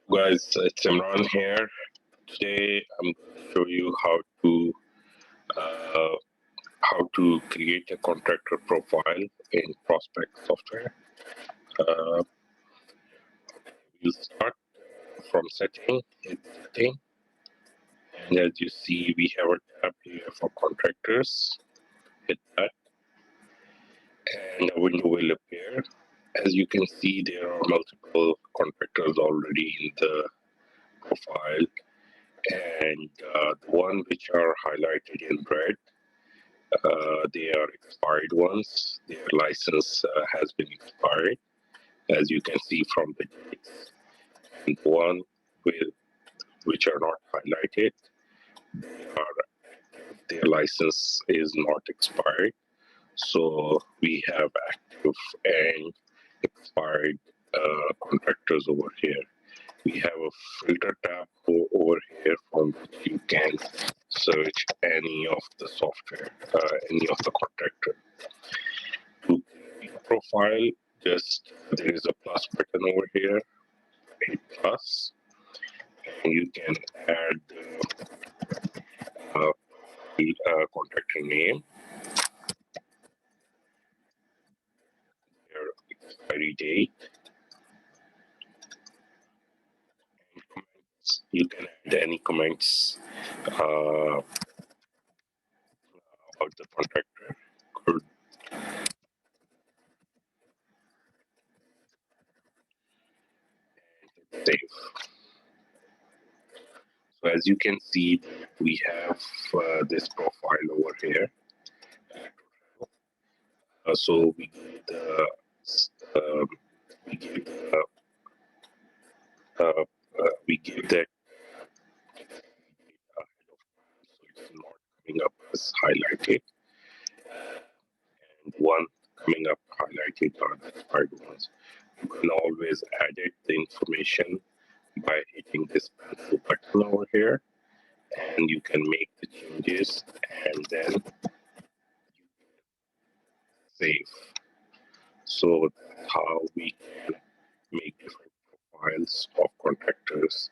Guys, it's Imran here. Today I'm going to show you uh, how to create a contractor profile in Prospect software. Uh, we'll start from hit setting, and as you see, we have a tab here for contractors. Hit that, and a window will appear. As you can see, there are multiple contractors already in the profile, and the one which are highlighted in red, they are expired ones. Their license has been expired, as you can see from the dates. And the one which are not highlighted, their license is not expired. So we have active and expired contractors over here. We have a filter tab over here from which you can search any of the software, any of the contractor. To create a profile, just there is a plus button over here, a plus, and you can add the contractor name, their expiry date, and comments. You can add any comments about the contractor. Could save. So as you can see, we have this profile over here. So we give the we give the we give that so it's not coming up as highlighted, and one coming up highlighted are the expired ones. You can always edit the information by hitting this pencil button over here, and you can make the changes and then save. So that's how we can make different profiles of contractors